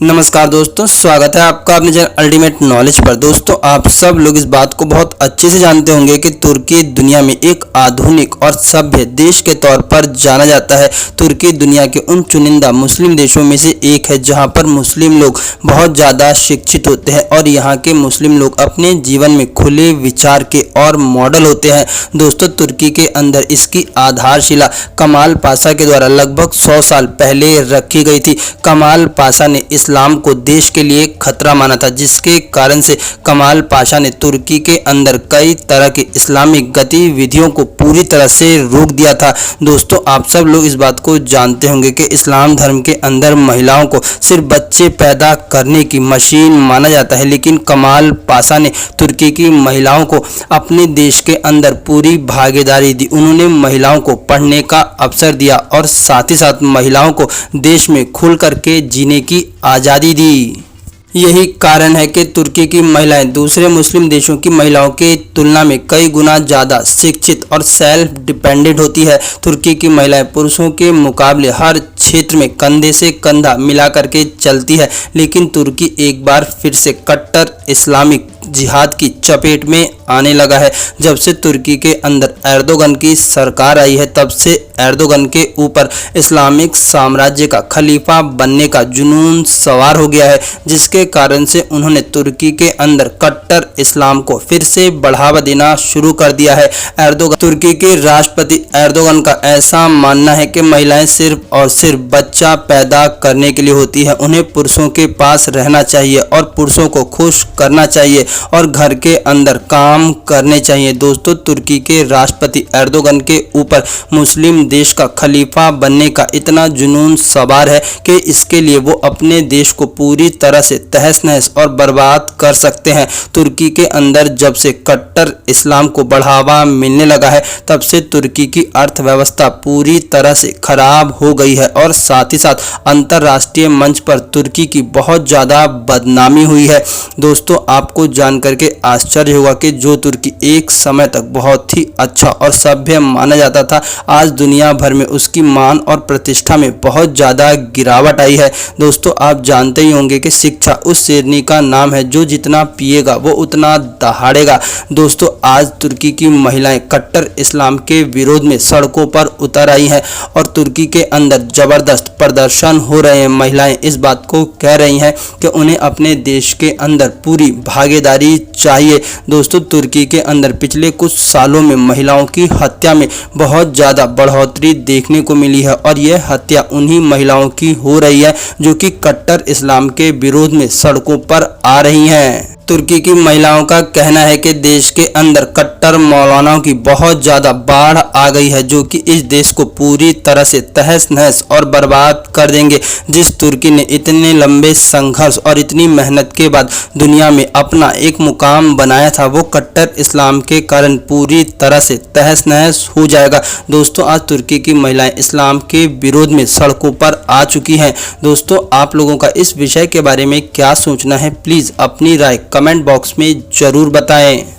नमस्कार दोस्तों, स्वागत है आपका अपने चैनल अल्टीमेट नॉलेज पर। दोस्तों, आप सब लोग इस बात को बहुत अच्छे से जानते होंगे कि तुर्की दुनिया में एक आधुनिक और सभ्य देश के तौर पर जाना जाता है। तुर्की दुनिया के उन चुनिंदा मुस्लिम देशों में से एक है जहां पर मुस्लिम लोग बहुत ज़्यादा शिक्षित होते हैं और यहाँ के मुस्लिम लोग अपने जीवन में खुले विचार के और मॉडल होते हैं। दोस्तों, तुर्की के अंदर इसकी आधारशिला कमाल पाशा के द्वारा लगभग 100 साल पहले रखी गई थी। कमाल पाशा ने इस्लाम को देश के लिए खतरा माना था, जिसके कारण से कमाल पाशा ने तुर्की के अंदर कई तरह की इस्लामिक गतिविधियों को पूरी तरह से रोक दिया था। दोस्तों, आप सब लोग इस बात को जानते होंगे कि इस्लाम धर्म के अंदर महिलाओं को सिर्फ बच्चे पैदा करने की मशीन माना जाता है, लेकिन कमाल पाशा ने तुर्की की महिलाओं को अपने देश के अंदर पूरी भागीदारी दी। उन्होंने महिलाओं को पढ़ने का अवसर दिया और साथ ही साथ महिलाओं को देश में खुल करके जीने की आज़ादी दी। यही कारण है कि तुर्की की महिलाएं दूसरे मुस्लिम देशों की महिलाओं की तुलना में कई गुना ज़्यादा शिक्षित और सेल्फ डिपेंडेंट होती है। तुर्की की महिलाएं पुरुषों के मुकाबले हर क्षेत्र में कंधे से कंधा मिला करके चलती है, लेकिन तुर्की एक बार फिर से कट्टर इस्लामिक जिहाद की चपेट में आने लगा है। जब से तुर्की के अंदर एर्दोगन की सरकार आई है, तब से एर्दोगन के ऊपर इस्लामिक साम्राज्य का खलीफा बनने का जुनून सवार हो गया है, जिसके कारण से उन्होंने तुर्की के अंदर कट्टर इस्लाम को फिर से बढ़ावा देना शुरू कर दिया है। एर्दोगन तुर्की के राष्ट्रपति एर्दोगन का ऐसा मानना है कि महिलाएं सिर्फ और सिर्फ बच्चा पैदा करने के लिए होती है। उन्हें पुरुषों के पास रहना चाहिए और पुरुषों को खुश करना चाहिए और घर के अंदर काम करने चाहिए। दोस्तों, तुर्की के राष्ट्रपति एर्दोगन के ऊपर मुस्लिम देश का खलीफा बनने का इतना जुनून सवार है कि इसके लिए वो अपने देश को पूरी तरह से तहस नहस और बर्बाद कर सकते हैं। तुर्की के अंदर जब से कट्टर इस्लाम को बढ़ावा मिलने लगा है, तब से तुर्की की अर्थव्यवस्था पूरी तरह से खराब हो गई है और साथ ही साथ अंतर्राष्ट्रीय मंच पर तुर्की की बहुत ज़्यादा बदनामी हुई है। दोस्तों, आपको जान करके आश्चर्य होगा कि जो तुर्की एक समय तक बहुत ही अच्छा और सभ्य माना जाता था, आज दुनिया भर में उसकी मान और प्रतिष्ठा में बहुत ज़्यादा गिरावट आई है। दोस्तों, आप जानते ही होंगे कि शिक्षा उस शेरनी का नाम है जो जितना पिएगा वो उतना दहाड़ेगा। दोस्तों, आज तुर्की की महिलाएं कट्टर इस्लाम के विरोध में सड़कों पर उतर आई हैं और तुर्की के अंदर जबरदस्त प्रदर्शन हो रहे हैं। महिलाएं इस बात को कह रही हैं कि उन्हें अपने देश के अंदर पूरी भागीदारी चाहिए। दोस्तों, तुर्की के अंदर पिछले कुछ सालों में महिलाओं की हत्या में बहुत ज़्यादा बढ़ोतरी देखने को मिली है और यह हत्या उन्हीं महिलाओं की हो रही है जो कि कट्टर इस्लाम के विरोध में सड़कों पर आ रही हैं। तुर्की की महिलाओं का कहना है कि देश के अंदर कट्टर मौलानाओं की बहुत ज़्यादा बाढ़ आ गई है, जो कि इस देश को पूरी तरह से तहस नहस और बर्बाद कर देंगे। जिस तुर्की ने इतने लंबे संघर्ष और इतनी मेहनत के बाद दुनिया में अपना एक मुकाम बनाया था, वो कट्टर इस्लाम के कारण पूरी तरह से तहस नहस हो जाएगा। दोस्तों, आज तुर्की की महिलाएं इस्लाम के विरोध में सड़कों पर आ चुकी हैं। दोस्तों, आप लोगों का इस विषय के बारे में क्या सोचना है, प्लीज़ अपनी राय कमेंट बॉक्स में ज़रूर बताएं।